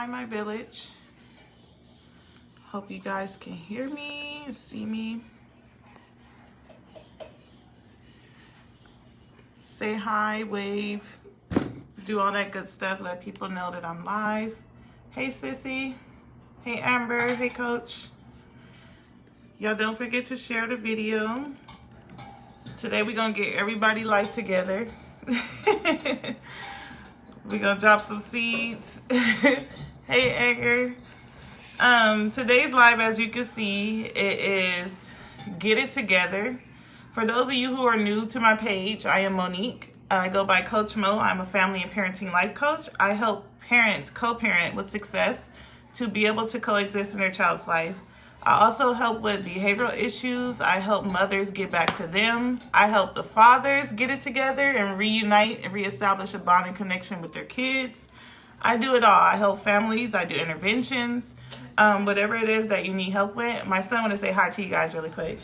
Hi, my village. Hope you guys can hear me, see me. Say hi, wave, do all that good stuff. Let people know that I'm live. Hey, Sissy. Hey, Amber. Hey, Coach. Y'all don't forget to share the video. Today we're gonna get everybody live together. We're gonna drop some seeds. Hey, Edgar. Today's live, as you can see, it is Get It Together. For those of you who are new to my page, I am Monique. I go by Coach Mo. I'm a family and parenting life coach. I help parents co-parent with success to be able to coexist in their child's life. I also help with behavioral issues. I help mothers get back to them. I help the fathers get it together and reunite and reestablish a bond and connection with their kids. I do it all. I help families. I do interventions. Whatever it is that you need help with. My son want to say hi to you guys really quick.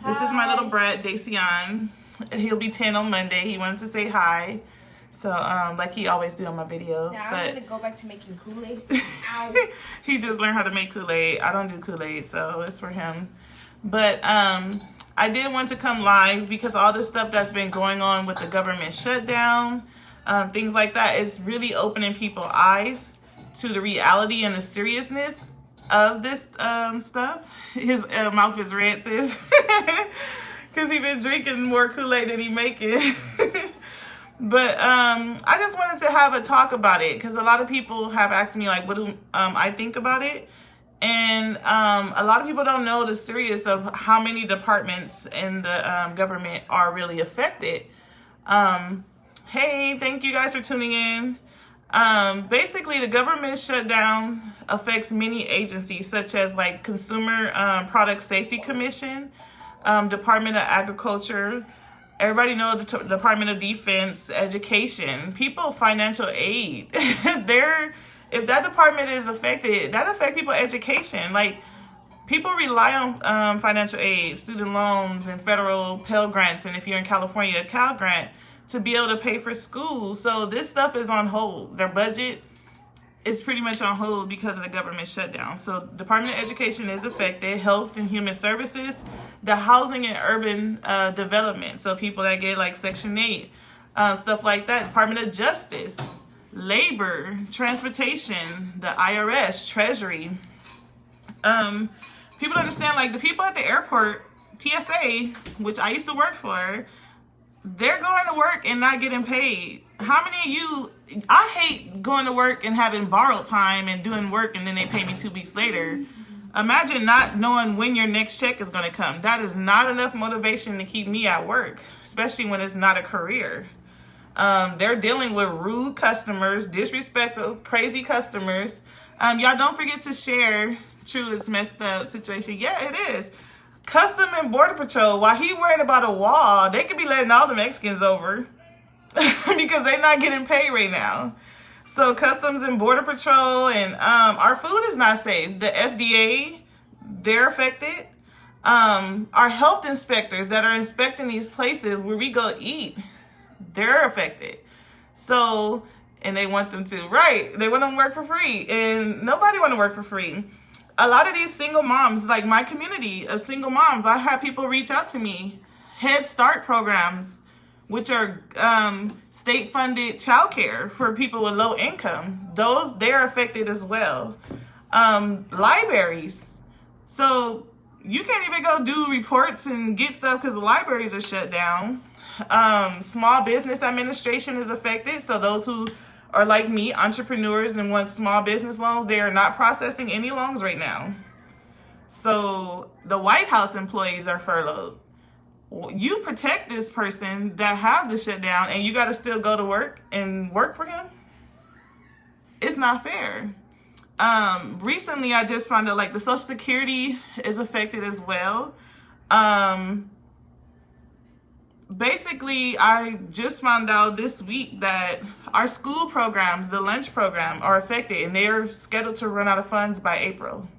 Hi. This is my little brat, Dacian. He'll be 10 on Monday. He wanted to say hi. So, like he always do on my videos. Yeah, I'm gonna go back to making Kool-Aid. He just learned how to make Kool-Aid. I don't do Kool-Aid, so it's for him. But I did want to come live because all this stuff that's been going on with the government shutdown, things like that, is really opening people's eyes to the reality and the seriousness of this stuff. His mouth is red, sis. Because he been drinking more Kool-Aid than he making. But I just wanted to have a talk about it because a lot of people have asked me like what do I think about it, and a lot of people don't know the seriousness of how many departments in the government are really affected. Hey, thank you guys for tuning in. Basically, the government shutdown affects many agencies such as like Consumer Product Safety Commission, Department of Agriculture. Everybody knows the Department of Defense, Education, people, financial aid. If that department is affected, that affects people education. Like, people rely on financial aid, student loans, and federal Pell Grants, and if you're in California, a Cal Grant, to be able to pay for school. So this stuff is on hold. Their budget is pretty much on hold because of the government shutdown. So Department of Education is affected, Health and Human Services, the Housing and Urban Development, so people that get like Section 8, stuff like that, Department of Justice, Labor, Transportation, the IRS, Treasury. People understand, like the people at the airport, TSA, which I used to work for, they're going to work and not getting paid. How many of you, I hate going to work and having borrowed time and doing work and then they pay me 2 weeks later. Imagine not knowing when your next check is going to come. That is not enough motivation to keep me at work, especially when it's not a career. They're dealing with rude customers, disrespectful, crazy customers. Y'all don't forget to share. True, it's messed up situation. Yeah, it is. Custom and Border Patrol, while he worried about a wall, they could be letting all the Mexicans over because they're not getting paid right now. So Customs and Border Patrol, and our food is not safe. The FDA, they're affected. Our health inspectors that are inspecting these places where we go eat, they're affected. So, and they want them to, right, they want them to work for free, and nobody want to work for free. A lot of these single moms, like my community of single moms, I have people reach out to me. Head Start programs, which are state-funded childcare for people with low income. Those, they're affected as well. Libraries. So you can't even go do reports and get stuff because the libraries are shut down. Small Business Administration is affected. So those who are like me, entrepreneurs, and want small business loans, they are not processing any loans right now. So the White House employees are furloughed. You protect this person that have the shutdown and you got to still go to work and work for him? It's not fair. Recently, I just found out like the Social Security is affected as well. Basically, I just found out this week that our school programs, the lunch program, are affected and they're scheduled to run out of funds by April.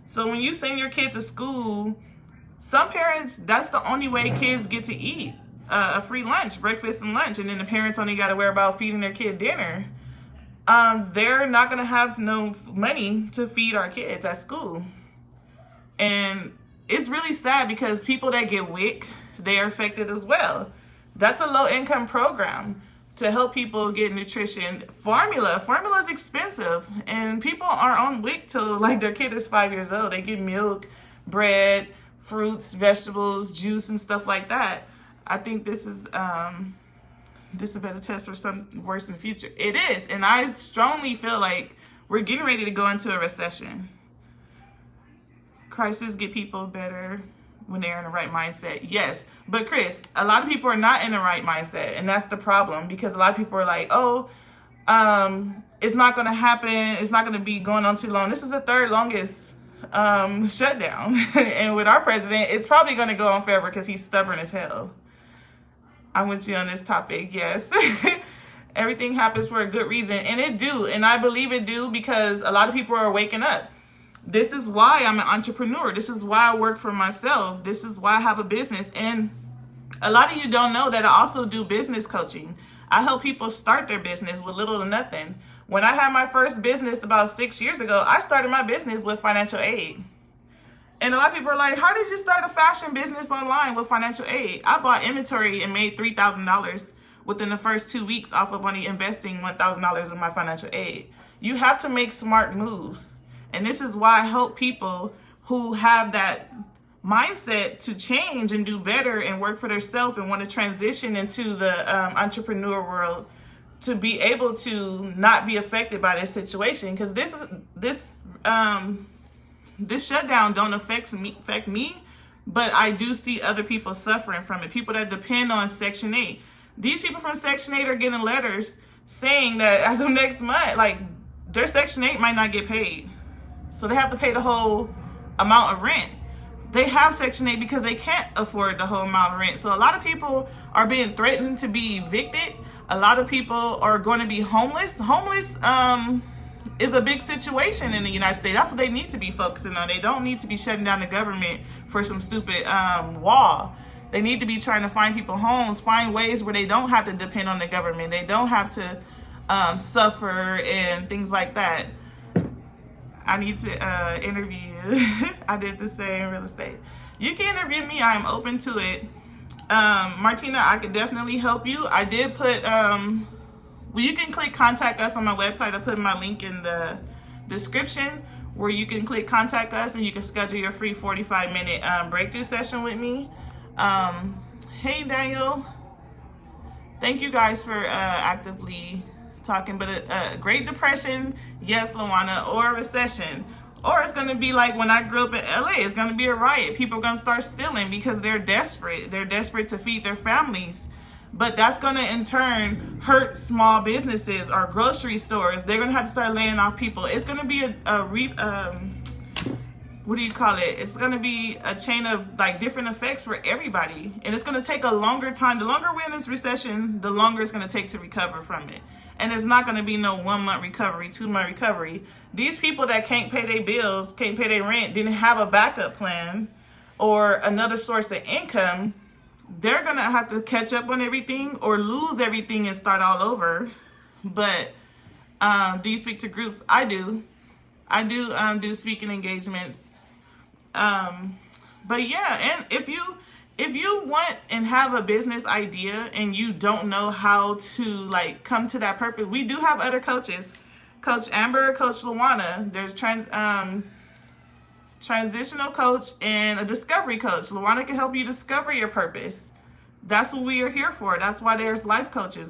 So when you send your kid to school, some parents, that's the only way kids get to eat a free lunch, breakfast and lunch, and then the parents only got to worry about feeding their kid dinner. they're not going to have no money to feed our kids at school. And it's really sad because people that get WIC, they are affected as well. That's a low income program to help people get nutrition. Formula is expensive, and people are on WIC till like their kid is 5 years old. They get milk, bread, fruits, vegetables, juice, and stuff like that. I think this is a better test for something worse in the future. It is, and I strongly feel like we're getting ready to go into a recession. Crises get people better when they're in the right mindset. Yes, but Chris, a lot of people are not in the right mindset, and that's the problem, because a lot of people are like, oh, it's not going to happen. It's not going to be going on too long. This is the third longest shutdown. And with our president, it's probably going to go on forever because he's stubborn as hell. I'm with you on this topic. Yes. Everything happens for a good reason, and it do. And I believe it do because a lot of people are waking up. This is why I'm an entrepreneur. This is why I work for myself. This is why I have a business. And a lot of you don't know that I also do business coaching. I help people start their business with little to nothing. When I had my first business about 6 years ago, I started my business with financial aid. And a lot of people are like, how did you start a fashion business online with financial aid? I bought inventory and made $3,000 within the first 2 weeks off of only investing $1,000 in my financial aid. You have to make smart moves. And this is why I help people who have that mindset to change and do better and work for themselves and want to transition into the entrepreneur world to be able to not be affected by this situation. Because this shutdown don't affect me, but I do see other people suffering from it. People that depend on Section 8. These people from Section 8 are getting letters saying that as of next month, like, their Section 8 might not get paid. So they have to pay the whole amount of rent. They have Section 8 because they can't afford the whole amount of rent. So a lot of people are being threatened to be evicted. A lot of people are going to be homeless. Homeless is a big situation in the United States. That's what they need to be focusing on. They don't need to be shutting down the government for some stupid wall. They need to be trying to find people homes, find ways where they don't have to depend on the government. They don't have to suffer and things like that. I need to interview you. I did the same real estate. You can interview me. I am open to it. Martina, I could definitely help you. I did put, well, you can click contact us on my website. I put my link in the description where you can click contact us and you can schedule your free 45-minute breakthrough session with me. Hey, Daniel. Thank you guys for actively talking, but a Great Depression, yes, Luana, or a recession. Or it's going to be like when I grew up in LA, it's going to be a riot. People are going to start stealing because they're desperate. They're desperate to feed their families. But that's going to in turn hurt small businesses or grocery stores. They're going to have to start laying off people. It's going to be what do you call it? It's going to be a chain of like different effects for everybody. And it's going to take a longer time. The longer we're in this recession, the longer it's going to take to recover from it. And it's not going to be no 1 month recovery, 2 month recovery. These people that can't pay their bills, can't pay their rent, didn't have a backup plan or another source of income, they're going to have to catch up on everything or lose everything and start all over. But do you speak to groups? I do. I do speaking engagements. But yeah, and if you want and have a business idea and you don't know how to like come to that purpose, we do have other coaches. Coach Amber, Coach Luana. There's transitional coach and a discovery coach. Luana can help you discover your purpose. That's what we are here for. That's why there's life coaches.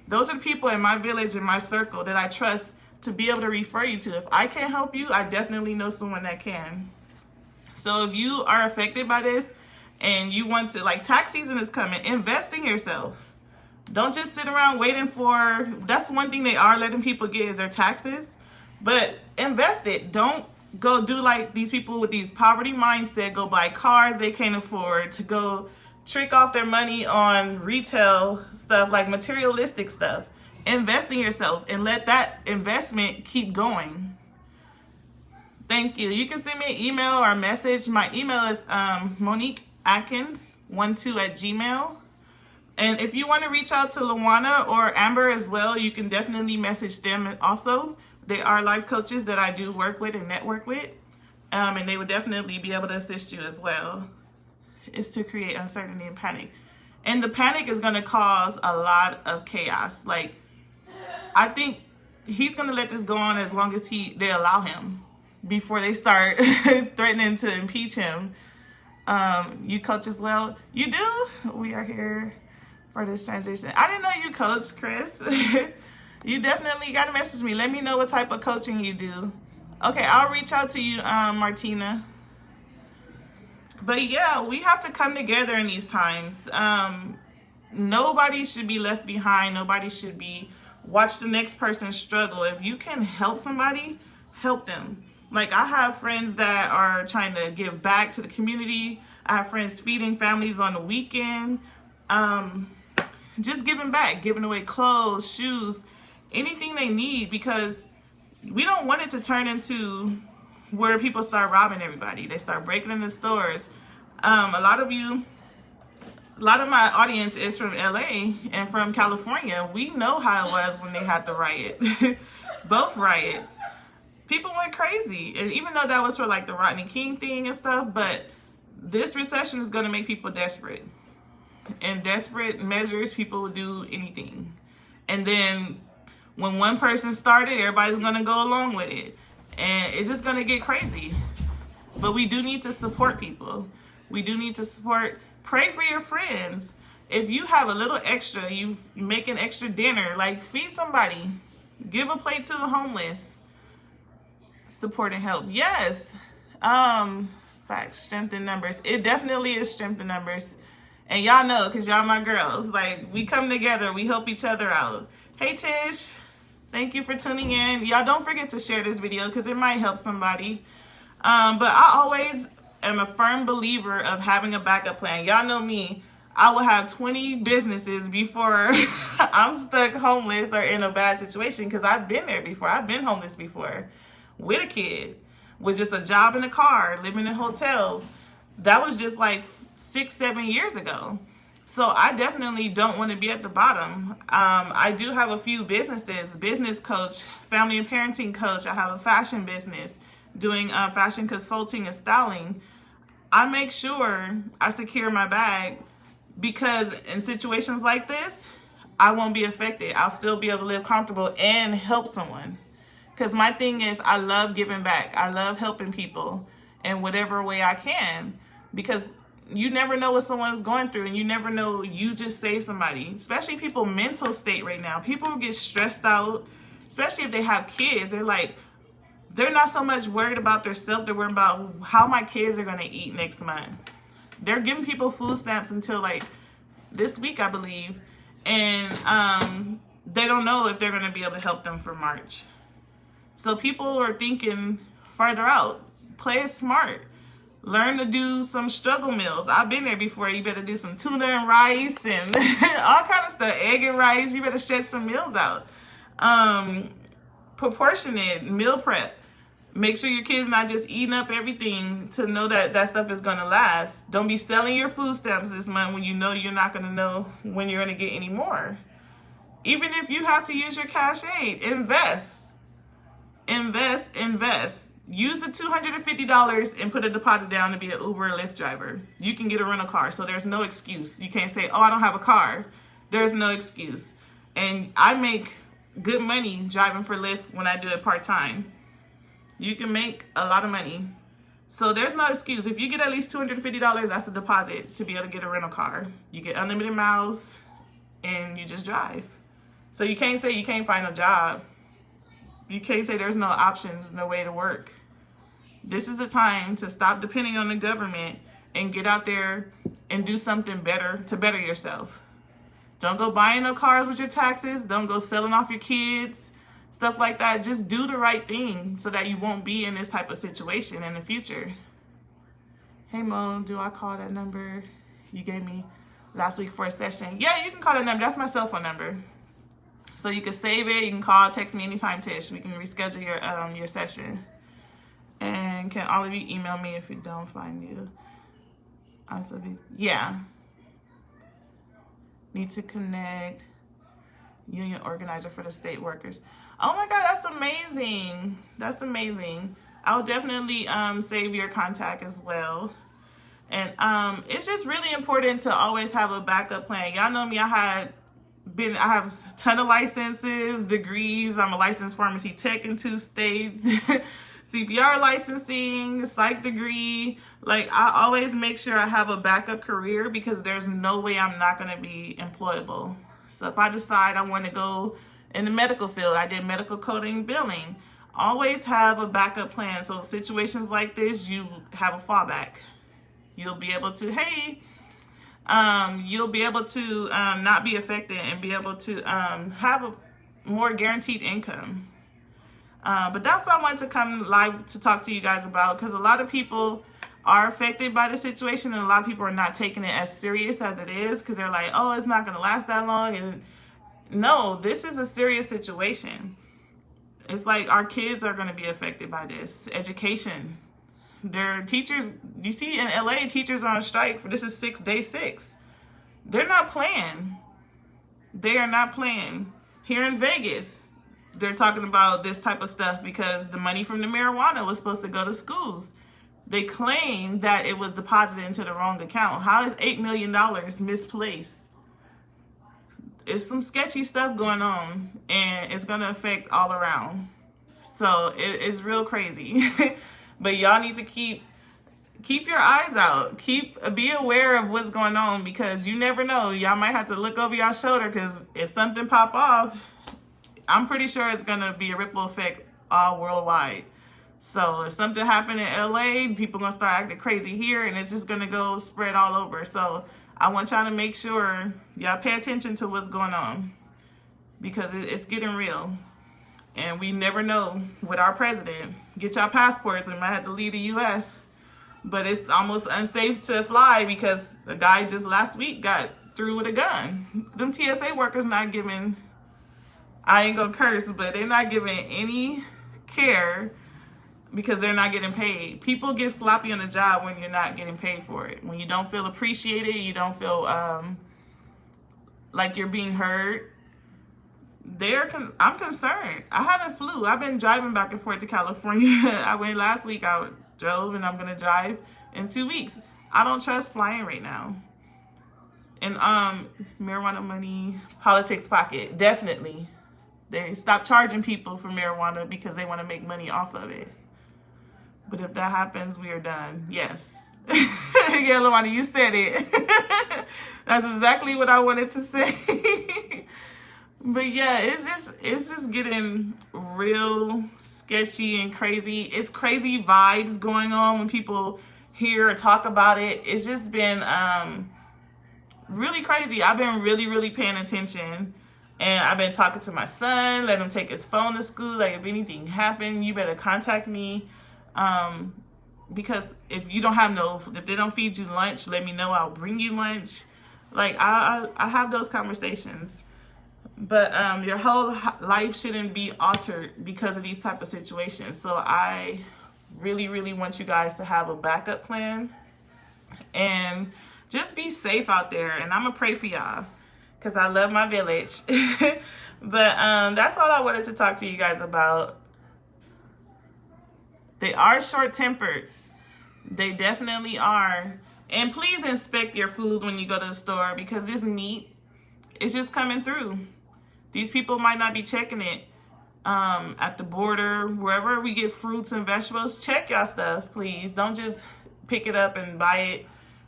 Those are the people in my village, in my circle that I trust to be able to refer you to. If I can't help you, I definitely know someone that can. So if you are affected by this and you want to, like, tax season is coming, invest in yourself. Don't just sit around waiting for, that's one thing they are letting people get is their taxes, but invest it. Don't go do like these people with these poverty mindset, go buy cars they can't afford, to go trick off their money on retail stuff, like materialistic stuff. Invest in yourself and let that investment keep going. Thank you. You can send me an email or a message. My email is MoniqueAtkins12@gmail.com. And if you want to reach out to Luana or Amber as well, you can definitely message them also. They are life coaches that I do work with and network with. And they would definitely be able to assist you as well. It's to create uncertainty and panic. And the panic is going to cause a lot of chaos. Like, I think he's going to let this go on as long as they allow him before they start threatening to impeach him. You coach as well? You do? We are here for this transition. I didn't know you coach, Chris. You definitely got to message me. Let me know what type of coaching you do. Okay, I'll reach out to you, Martina. But yeah, we have to come together in these times. Nobody should be left behind. Nobody should be watch the next person struggle. If you can help somebody, help them. Like, I have friends that are trying to give back to the community. I have friends feeding families on the weekend. Just giving back, giving away clothes, shoes, anything they need, because we don't want it to turn into where people start robbing everybody. They start breaking into stores. A lot of my audience is from LA and from California. We know how it was when they had the riot. Both riots. People went crazy. And even though that was for like the Rodney King thing and stuff, but this recession is going to make people desperate. And desperate measures, people will do anything. And then when one person started, everybody's going to go along with it. And it's just going to get crazy. But we do need to support people. We do need to support. Pray for your friends. If you have a little extra, you make an extra dinner, like feed somebody. Give a plate to the homeless. Support and help. Yes. Facts. Strength in numbers. It definitely is strength in numbers. And y'all know, because y'all my girls. Like, we come together. We help each other out. Hey, Tish. Thank you for tuning in. Y'all don't forget to share this video because it might help somebody. But I always am a firm believer of having a backup plan. Y'all know me. I will have 20 businesses before I'm stuck homeless or in a bad situation, because I've been there before. I've been homeless before with a kid, with just a job in a car, living in hotels. That was just like 6-7 years ago. So I definitely don't want to be at the bottom. I do have a few businesses, business coach, family and parenting coach. I have a fashion business doing fashion consulting and styling. I make sure I secure my bag, because in situations like this, I won't be affected. I'll still be able to live comfortable and help someone. Because my thing is, I love giving back. I love helping people in whatever way I can, because you never know what someone is going through, and you never know, you just saved somebody. Especially people mental state right now. People get stressed out, especially if they have kids. They're not so much worried about their self, they're worried about how my kids are going to eat next month. They're giving people food stamps until like this week, I believe. And they don't know if they're going to be able to help them for March. So people are thinking farther out. Play it smart. Learn to do some struggle meals. I've been there before. You better do some tuna and rice and all kind of stuff. Egg and rice. You better stretch some meals out. Proportionate meal prep. Make sure your kid's not just eating up everything to know that that stuff is going to last. Don't be selling your food stamps this month when you know you're not going to know when you're going to get any more. Even if you have to use your cash aid, invest. Invest, invest. Use the $250 and put a deposit down to be an Uber or Lyft driver. You can get a rental car, so there's no excuse. You can't say, oh, I don't have a car. There's no excuse. And I make good money driving for Lyft when I do it part-time. You can make a lot of money. So there's no excuse. If you get at least $250, that's a deposit to be able to get a rental car. You get unlimited miles and you just drive. So you can't say you can't find a job. You can't say there's no options, no way to work. This is a time to stop depending on the government and get out there and do something better to better yourself. Don't go buying no cars with your taxes. Don't go selling off your kids, stuff like that. Just do the right thing so that you won't be in this type of situation in the future. Hey, Mo, do I call that number you gave me last week for a session? Yeah, you can call that number. That's my cell phone number. So you can save it. You can call, text me anytime, Tish. We can reschedule your session. And can all of you email me if you don't find you? Yeah. Need to connect. Union organizer for the state workers. Oh my God, that's amazing. That's amazing. I'll definitely save your contact as well. And it's just really important to always have a backup plan. Y'all know me, I have a ton of licenses, degrees. I'm a licensed pharmacy tech in 2 states, CPR licensing, psych degree. Like, I always make sure I have a backup career because there's no way I'm not going to be employable. So if I decide I want to go in the medical field, I did medical coding billing, always have a backup plan. So situations like this, you have a fallback. You'll be able to, you'll be able to not be affected and be able to have a more guaranteed income. But that's what I wanted to come live to talk to you guys about, because a lot of people are affected by the situation and a lot of people are not taking it as serious as it is because they're like, oh, it's not going to last that long. And no, this is a serious situation. It's like our kids are going to be affected by this. Education. Their teachers, you see in LA, teachers are on strike for this is day 6. They're not playing. They are not playing. Here in Vegas, they're talking about this type of stuff because the money from the marijuana was supposed to go to schools. They claim that it was deposited into the wrong account. How is $8 million misplaced? It's some sketchy stuff going on, and it's going to affect all around. So it's real crazy. But y'all need to keep your eyes out. Be aware of what's going on because you never know. Y'all might have to look over your shoulder because if something pop off, I'm pretty sure it's going to be a ripple effect all worldwide. So if something happened in LA, people are going to start acting crazy here and it's just going to go spread all over. So I want y'all to make sure y'all pay attention to what's going on because it's getting real. And we never know with our president. Get y'all passports. We might have to leave the U.S. But it's almost unsafe to fly because a guy just last week got through with a gun. Them TSA workers not giving, I ain't gonna curse, but they're not giving any care because they're not getting paid. People get sloppy on the job when you're not getting paid for it. When you don't feel appreciated, you don't feel like you're being heard. I'm concerned. I haven't flew. I've been driving back and forth to California. I went last week. I drove and I'm going to drive in 2 weeks. I don't trust flying right now. And marijuana money, politics pocket, definitely. They stopped charging people for marijuana because they want to make money off of it. But if that happens, we are done. Yes. Yeah, Lawanda, you said it. That's exactly what I wanted to say. But yeah, it's just getting real sketchy and crazy. It's crazy vibes going on when people hear or talk about it. It's just been really crazy. I've been really paying attention. And I've been talking to my son, let him take his phone to school. Like, if anything happened, you better contact me. Because if they don't feed you lunch, let me know. I'll bring you lunch. Like, I have those conversations. But your whole life shouldn't be altered because of these type of situations. So I really want you guys to have a backup plan. And just be safe out there. And I'm going to pray for y'all. Because I love my village. But that's all I wanted to talk to you guys about. They are short-tempered. They definitely are. And please inspect your food when you go to the store because this meat is just coming through. These people might not be checking it at the border. Wherever we get fruits and vegetables, check y'all stuff, please. Don't just pick it up and buy it.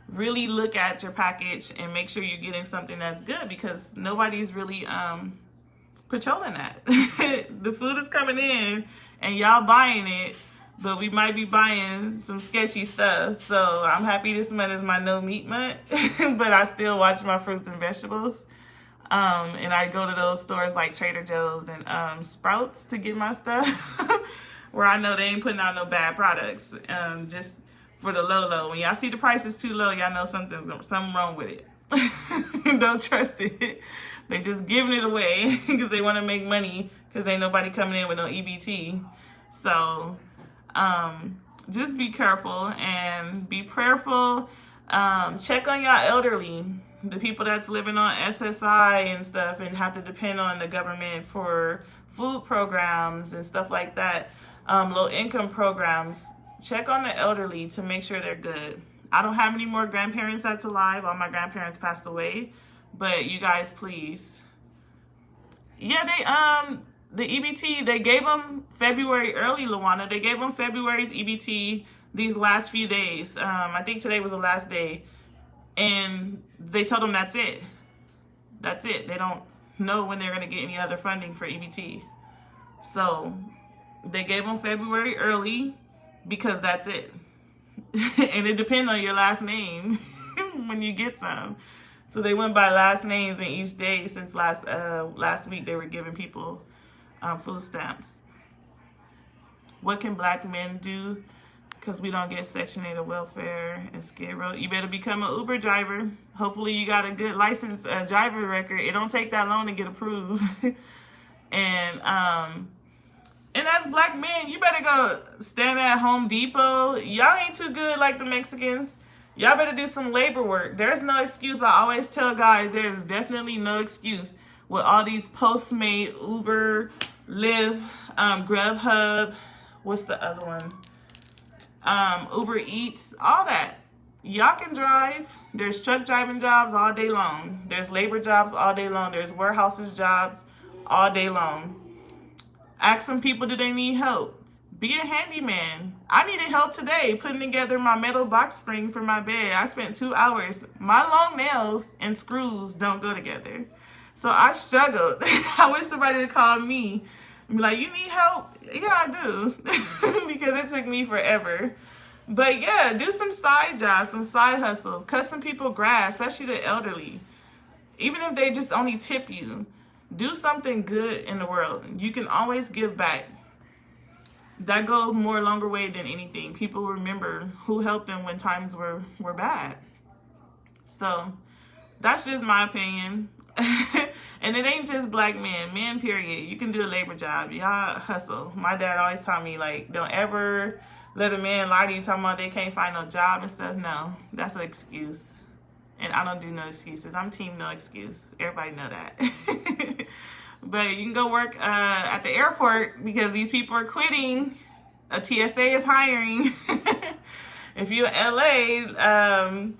Really look at your package and make sure you're getting something that's good because nobody's really patrolling that. The food is coming in and y'all buying it, but we might be buying some sketchy stuff. So I'm happy this month is my no meat month, but I still watch my fruits and vegetables. And I go to those stores like Trader Joe's and Sprouts to get my stuff where I know they ain't putting out no bad products. Just for the low. When y'all see the prices too low, y'all know something wrong with it. Don't trust it. They just giving it away because they want to make money because ain't nobody coming in with no EBT. So just be careful and be prayerful. Check on y'all elderly. the people that's living on SSI and stuff and have to depend on the government for food programs and stuff like that, low income programs, check on the elderly to make sure they're good. I don't have any more grandparents that's alive. All my grandparents passed away, but you guys, please. Yeah, the EBT, they gave them February early, Luana. They gave them February's EBT these last few days. I think today was the last day. And they told them that's it. That's it. They don't know when they're going to get any other funding for EBT. So they gave them February early because that's it. And it depends on your last name when you get some. So they went by last names in each day since last week they were giving people food stamps. What can black men do? Because we don't get Section 8 of welfare and Skid Row. You better become an Uber driver. Hopefully you got a good license driver record. It don't take that long to get approved. And as black men, you better go stand at Home Depot. Y'all ain't too good like the Mexicans. Y'all better do some labor work. There's no excuse. I always tell guys there's definitely no excuse with all these Postmate, Uber, Lyft, Grubhub. What's the other one? Uber Eats, all that. Y'all can drive. There's truck driving jobs all day long. There's labor jobs all day long. There's warehouses jobs all day long. Ask some people, do they need help? Be a handyman. I needed help today putting together my metal box spring for my bed. I spent 2 hours. My long nails and screws don't go together. So I struggled. I wish somebody would call me. Be like, you need help? Yeah, I do. Because it took me forever. But yeah, do some side jobs, some side hustles. Cut some people grass, especially the elderly. Even if they just only tip you. Do something good in the world. You can always give back. That goes more longer way than anything. People remember who helped them when times were bad. So that's just my opinion. And it ain't just black men, men period. You can do a labor job. Y'all hustle. My dad always taught me, like, don't ever let a man lie to you talking about they can't find no job and stuff. No, that's an excuse. And I don't do no excuses. I'm team no excuse. Everybody know that. But you can go work at the airport because these people are quitting. A TSA is hiring. If you're LA,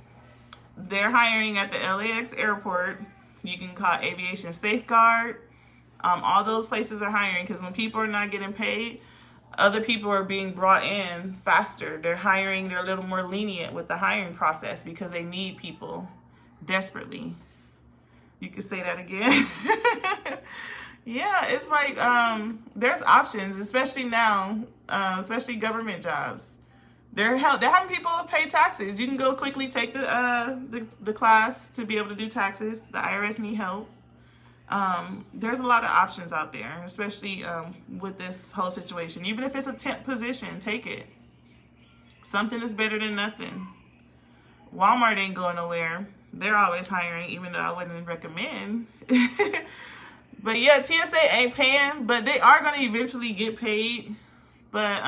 they're hiring at the LAX airport. You can call Aviation Safeguard. All those places are hiring because when people are not getting paid, other people are being brought in faster. They're hiring. They're a little more lenient with the hiring process because they need people desperately. You could say that again. Yeah, it's like there's options, especially now, especially government jobs. They're having people pay taxes. You can go quickly take the class to be able to do taxes. The IRS need help. There's a lot of options out there, especially with this whole situation. Even if it's a temp position, take it. Something is better than nothing. Walmart ain't going nowhere. They're always hiring, even though I wouldn't recommend. But yeah, TSA ain't paying, but they are going to eventually get paid. But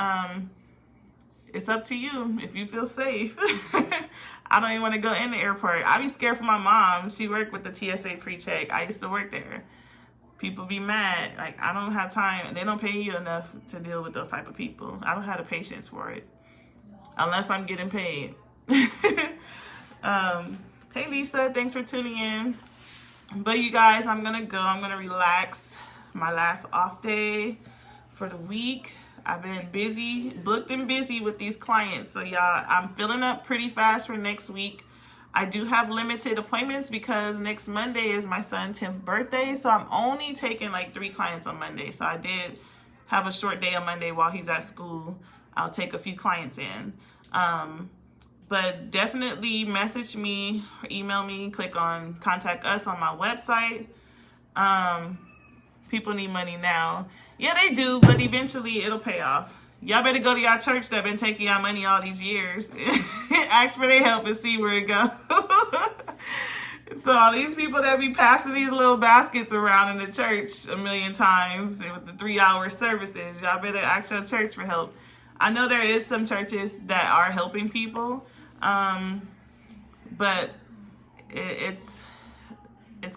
it's up to you if you feel safe. I don't even want to go in the airport. I be scared for my mom. She worked with the TSA pre-check. I used to work there. People be mad. Like, I don't have time. They don't pay you enough to deal with those type of people. I don't have the patience for it. Unless I'm getting paid. Hey, Lisa. Thanks for tuning in. But you guys, I'm going to go. I'm going to relax. My last off day for the week. I've been busy, booked and busy with these clients. So y'all, I'm filling up pretty fast for next week. I do have limited appointments because next Monday is my son's 10th birthday. So I'm only taking like 3 clients on Monday. So I did have a short day on Monday while he's at school. I'll take a few clients in. But definitely message me, or email me, click on contact us on my website. People need money now. Yeah, they do, but eventually it'll pay off. Y'all better go to y'all church that been taking y'all money all these years. Ask for their help and see where it goes. So all these people that be passing these little baskets around in the church a million times with the 3-hour services, y'all better ask your church for help. I know there is some churches that are helping people, but it's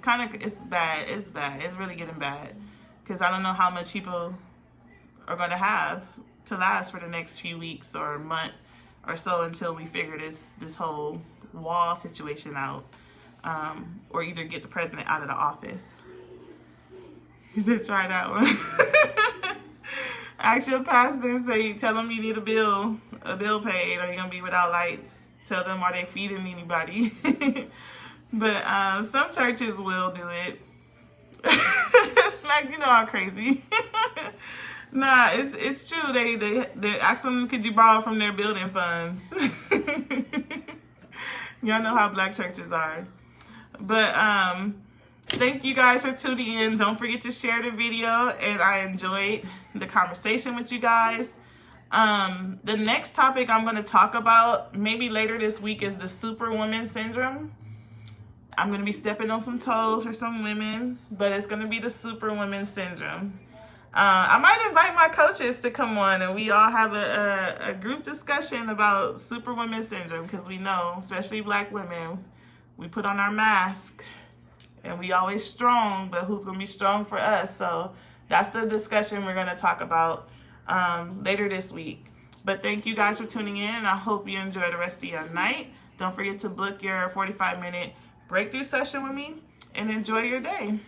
bad. It's bad. It's really getting bad because I don't know how much people are going to have to last for the next few weeks or month or so until we figure this whole wall situation out, or either get the president out of the office. He said, try that one. Ask your pastor and say, tell them you need a bill paid, or you're going to be without lights. Tell them, are they feeding anybody? But some churches will do it. Smack, you know I'm crazy. Nah, it's true. They ask them, could you borrow from their building funds? Y'all know how black churches are. But thank you guys for tuning in. Don't forget to share the video, and I enjoyed the conversation with you guys. The next topic I'm going to talk about maybe later this week is the Superwoman syndrome. I'm going to be stepping on some toes for some women, but it's going to be the Superwoman syndrome. I might invite my coaches to come on and we all have a group discussion about Superwoman syndrome, because we know, especially black women, we put on our mask and we always strong, but who's going to be strong for us? So that's the discussion we're going to talk about later this week. But thank you guys for tuning in, and I hope you enjoy the rest of your night. Don't forget to book your 45-minute breakthrough session with me, and enjoy your day.